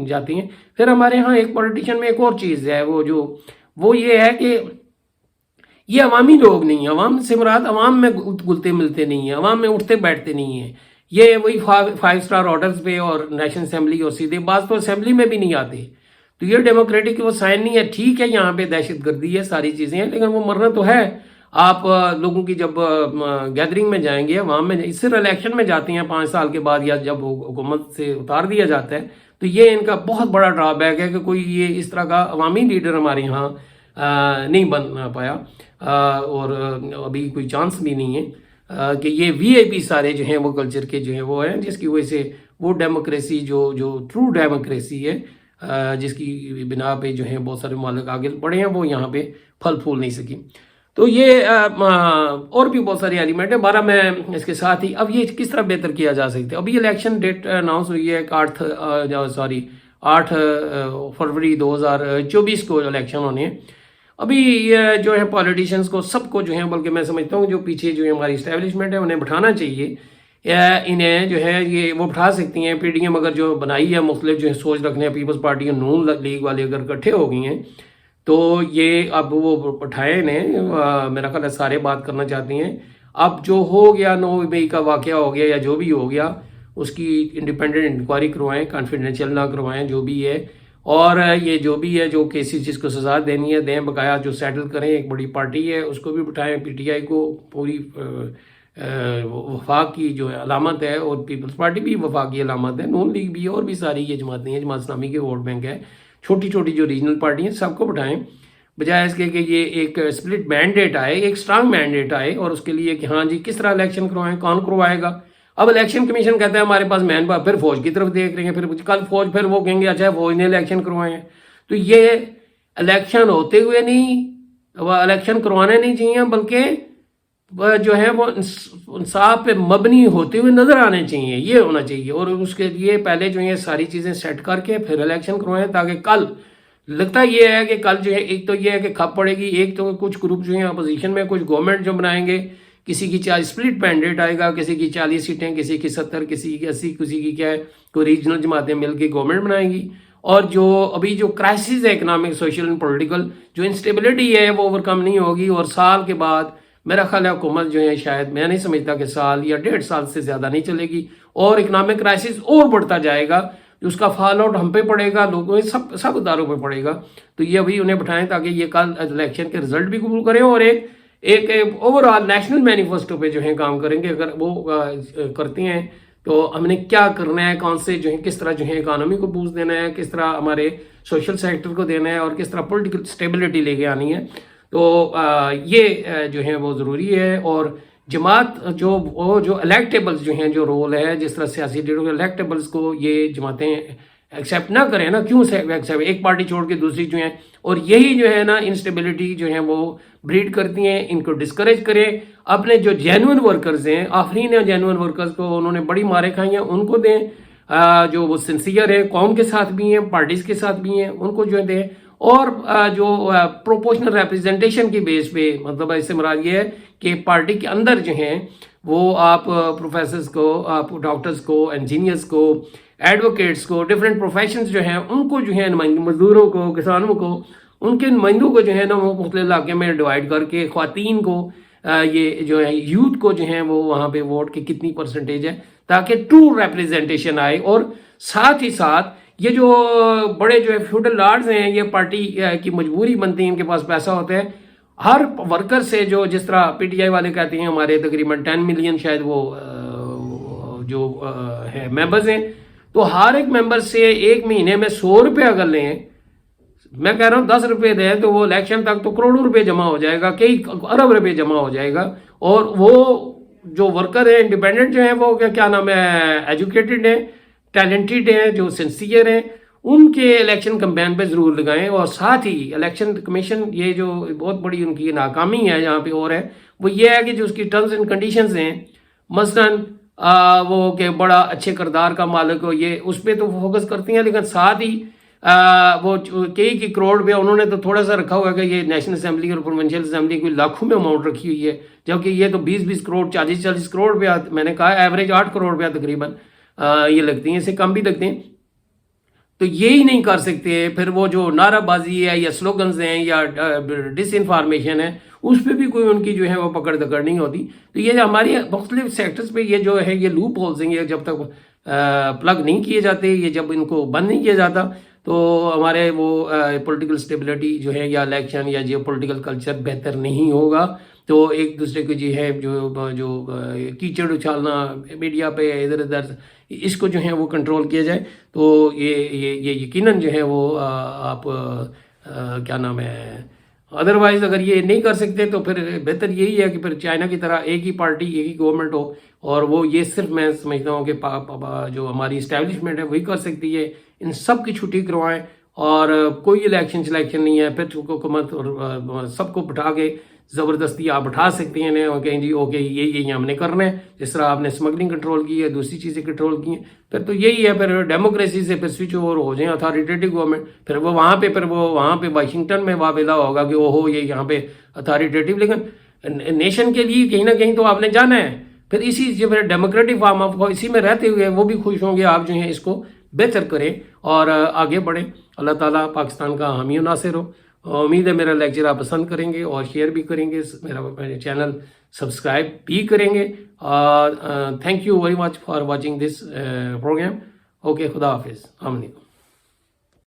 جاتی ہیں. پھر ہمارے ہاں ایک پولیٹیشین میں ایک اور چیز ہے, وہ یہ ہے کہ یہ عوامی لوگ نہیں ہیں. عوام سے مراد عوام میں گلتے ملتے نہیں ہیں, عوام میں اٹھتے بیٹھتے نہیں ہیں. یہ وہی 5 اسٹار آرڈرز پہ اور نیشنل اسمبلی, اور سیدھے بعض تو اسمبلی میں بھی نہیں آتے. تو یہ ڈیموکریٹک وہ سائن نہیں ہے. ٹھیک ہے یہاں پہ دہشت گردی ہے, ساری چیزیں ہیں, لیکن وہ مرنا تو ہے. آپ لوگوں کی جب گیدرنگ میں جائیں گے, وہاں میں صرف الیکشن میں جاتے ہیں 5 سال کے بعد, یا جب حکومت سے اتار دیا جاتا ہے, تو یہ ان کا بہت بڑا ڈرا بیک ہے کہ کوئی یہ اس طرح کا عوامی لیڈر ہمارے یہاں نہیں بن پایا, اور ابھی کوئی چانس بھی نہیں ہے کہ یہ وی آئی پی سارے جو ہیں وہ کلچر کے جو ہیں وہ ہیں, جس کی وجہ سے وہ ڈیموکریسی جو ٹرو ڈیموکریسی ہے, جس کی بنا پہ جو ہے بہت سارے ممالک آگے بڑھے ہیں, وہ یہاں پہ پھل پھول نہیں سکی. تو یہ اور بھی بہت سارے ایلیمنٹ ہیں. بارہ میں اس کے ساتھ ہی اب یہ کس طرح بہتر کیا جا سکتا ہے. ابھی الیکشن ڈیٹ اناؤنس ہوئی ہے 8 فروری 2024 کو الیکشن ہونے ہیں. ابھی یہ جو ہے پالیٹیشینس کو سب کو جو ہے، بلکہ میں سمجھتا ہوں جو پیچھے جو ہے ہماری اسٹیبلشمنٹ ہے انہیں بٹھانا چاہیے. انہیں جو ہے یہ وہ بٹھا سکتی ہیں. پی ڈی ایم اگر جو بنائی ہے مختلف جو ہے سوچ رکھنے ہیں، پیپلز پارٹی اور نون لیگ والے اگر اکٹھے ہو گئی ہیں تو یہ اب وہ بٹھائے نے. میرا خیال ہے سارے بات کرنا چاہتی ہیں. اب جو ہو گیا 9 مئی کا واقعہ ہو گیا یا جو بھی ہو گیا اس کی انڈیپینڈنٹ انکوائری کروائیں، کانفیڈینشیل نہ کروائیں جو بھی ہے. اور یہ جو بھی ہے جو کیسز جس کو سزا دینی ہے دیں، بقایا جو سیٹل کریں. ایک بڑی پارٹی ہے اس کو بھی بٹھائیں. پی ٹی آئی کو پوری وفاق کی جو ہے علامت ہے، اور پیپلز پارٹی بھی وفاق کی علامت ہے، نون لیگ بھی، اور بھی ساری یہ جماعتیں ہیں، جماعت اسلامی کے ووٹ بینک ہے، چھوٹی چھوٹی جو ریجنل پارٹی ہیں سب کو بٹھائیں. بجائے اس کے کہ یہ ایک سپلٹ مینڈیٹ آئے، ایک اسٹرانگ مینڈیٹ آئے، اور اس کے لیے کہ ہاں جی کس طرح الیکشن کروائیں، کون کروائے گا. اب الیکشن کمیشن کہتا ہے ہمارے پاس مین پاور، پھر فوج کی طرف دیکھ رہے ہیں، پھر کل فوج پھر وہ کہیں گے اچھا فوج نے الیکشن کروائے ہیں. تو یہ الیکشن ہوتے ہوئے نہیں، الیکشن کروانے نہیں چاہیے، بلکہ جو ہے وہ انصاف پہ مبنی ہوتے ہوئے نظر آنے چاہیے، یہ ہونا چاہیے. اور اس کے لیے پہلے جو ہے ساری چیزیں سیٹ کر کے پھر الیکشن کروائیں، تاکہ کل لگتا یہ ہے کہ کل جو ہے ایک تو یہ ہے کہ کھپ پڑے گی، ایک تو کچھ گروپ جو ہیں اپوزیشن میں، کچھ گورنمنٹ جو بنائیں گے، کسی کی 40 سپلٹ مینڈیٹ آئے گا، کسی کی 40 سیٹیں، کسی کی 70، کسی کی 80، کسی کی کیا ہے کوئی ریجنل جماعتیں مل کے گورنمنٹ بنائیں گی. اور جو ابھی جو کرائسس ہے اکنامک، سوشل اینڈ پولیٹیکل، جو انسٹیبلٹی ہے وہ اوور کم نہیں ہوگی. اور سال کے بعد میرا خیال ہے حکومت جو ہے شاید میں نہیں سمجھتا کہ سال یا 1.5 سال سے زیادہ نہیں چلے گی، اور اکنامک کرائسس اور بڑھتا جائے گا. اس کا فال آؤٹ ہم پہ پڑے گا، لوگوں سب اداروں پہ پڑے گا. تو یہ ابھی انہیں بٹھائیں تاکہ یہ کل الیکشن کے رزلٹ بھی قبول کریں، اور ایک اوور آل نیشنل مینیفیسٹو پہ جو ہے کام کریں گے. اگر وہ کرتے ہیں تو ہم نے کیا کرنا ہے، کون سے جو ہے کس طرح جو ہے اکانومی کو بوسٹ دینا ہے، کس طرح ہمارے سوشل سیکٹر کو دینا ہے، اور کس طرح پولیٹیکل اسٹیبلٹی لے کے آنی ہے. تو یہ جو ہے وہ ضروری ہے. اور جماعت جو الیکٹیبلز جو ہیں جو رول ہے، جس طرح سیاسی لیڈروں الیکٹیبلز کو یہ جماعتیں ایکسیپٹ نہ کریں نا، کیوں سے ایک پارٹی چھوڑ کے دوسری جو ہیں، اور یہی جو ہے نا انسٹیبلٹی جو ہے وہ بریڈ کرتی ہیں. ان کو ڈسکریج کریں. اپنے جو جینوئن ورکرز ہیں، آفرین ہیں جینوئن ورکرز کو، انہوں نے بڑی ماریں کھائی ہیں، ان کو دیں. جو وہ سنسیئر ہے قوم کے ساتھ بھی ہیں، پارٹیز کے ساتھ بھی ہیں، ان کو جو دیں. اور جو پروپورشنل ریپرزنٹیشن کی بیس پہ، مطلب اس سے مراد یہ ہے کہ پارٹی کے اندر جو ہیں وہ آپ پروفیسرز کو، آپ ڈاکٹرز کو، انجینئرز کو، ایڈوکیٹس کو، ڈفرینٹ پروفیشنز جو ہیں ان کو جو ہے مزدوروں کو، کسانوں کو، ان کے نمائندوں کو جو ہے نا وہ مختلف علاقے میں ڈیوائیڈ کر کے، خواتین کو، یہ جو ہے یوتھ کو جو ہیں وہ وہاں پہ ووٹ کی کتنی پرسنٹیج ہے، تاکہ ٹرو ریپرزنٹیشن آئے. اور ساتھ ہی ساتھ یہ جو بڑے جو ہے فیوڈل لارڈز ہیں، یہ پارٹی کی مجبوری بنتی ہے، ان کے پاس پیسہ ہوتا ہے. ہر ورکر سے جو جس طرح پی ٹی آئی والے کہتے ہیں ہمارے تقریباً 10 ملین شاید وہ جو ہے ممبرز ہیں، تو ہر ایک ممبر سے ایک مہینے میں 100 روپے اگر لیں، میں کہہ رہا ہوں 10 روپے دیں تو وہ الیکشن تک تو کروڑوں روپے جمع ہو جائے گا، کئی ارب روپے جمع ہو جائے گا. اور وہ جو ورکر ہیں انڈیپینڈنٹ جو ہیں وہ کیا نام ہے ایجوکیٹڈ ہیں، ٹیلنٹڈ ہیں، جو سنسیئر ہیں، ان کے الیکشن کمپین پہ ضرور لگائیں. اور ساتھ ہی الیکشن کمیشن یہ جو بہت بڑی ان کی ناکامی ہے یہاں پہ اور ہے وہ یہ ہے کہ جو اس کی ٹرمز اینڈ کنڈیشنز ہیں، مثلاً وہ کہ بڑا اچھے کردار کا مالک ہو، یہ اس پہ تو فوکس کرتی ہیں، لیکن ساتھ ہی وہ کئی کروڑ پہ انہوں نے تو تھوڑا سا رکھا ہوا ہے کہ یہ نیشنل اسمبلی اور پروونشل اسمبلی کوئی لاکھوں میں اماؤنٹ رکھی ہوئی ہے، جبکہ یہ تو 20 کروڑ 40 کروڑ پہ، میں نے کہا ایوریج 8 کروڑ پہ تقریباً یہ لگتی ہیں، اس سے کم بھی لگتے ہیں. تو یہی نہیں کر سکتے. پھر وہ جو نعرہ بازی ہے یا سلوگنز ہیں یا ڈس انفارمیشن ہے، اس پہ بھی کوئی ان کی جو ہے وہ پکڑ دکڑ نہیں ہوتی. تو یہ ہماری مختلف سیکٹرز پہ یہ جو ہے یہ لوپ ہولز ہیں، یہ جب تک پلگ نہیں کیے جاتے، یہ جب ان کو بند نہیں کیا جاتا تو ہمارے وہ پولیٹیکل سٹیبلٹی جو ہے یا الیکشن یا جیو پولیٹیکل کلچر بہتر نہیں ہوگا. تو ایک دوسرے کو جو ہے جو کیچڑ اچھالنا میڈیا پہ ادھر ادھر، اس کو جو ہے وہ کنٹرول کیا جائے تو یہ یقیناً جو ہے وہ آپ کیا نام ہے، ادروائز اگر یہ نہیں کر سکتے تو پھر بہتر یہی ہے کہ پھر چائنا کی طرح ایک ہی پارٹی ایک ہی گورنمنٹ ہو، اور وہ یہ صرف میں سمجھتا ہوں کہ جو ہماری اسٹیبلشمنٹ ہے وہی کر سکتی ہے. ان سب کی چھٹی کروائیں، اور کوئی الیکشن نہیں ہے، پھر حکومت اور سب کو بٹھا کے زبردستی آپ اٹھا سکتے ہیں اور کہیں جی اوکے یہ ہم نے کرنا ہے. جس طرح آپ نے اسمگلنگ کنٹرول کی ہے, دوسری چیزیں کنٹرول کی ہیں, پھر تو یہی ہے, پھر ڈیموکریسی سے پھر سوئچ اوور ہو جائیں اتھارٹیٹیو گورنمنٹ. پھر وہ وہاں پہ واشنگٹن میں واویلا ہوگا کہ اوہو یہ یہاں پہ اتھارٹیٹیو. لیکن نیشن کے لیے کہیں نہ کہیں تو آپ نے جانا ہے. پھر اسی جو ڈیموکریٹک فارم آف اسی میں رہتے ہوئے وہ بھی خوش ہوں گے, آپ جو ہیں اس کو بہتر کریں اور آگے بڑھیں. اللہ تعالیٰ پاکستان کا حامی و ناصر ہو. امید ہے میرا لیکچر آپ پسند کریں گے اور شیئر بھی کریں گے, میرا چینل سبسکرائب بھی کریں گے. اور thank you very much for watching this programme. Okay, خدا حافظ, السلام علیکم.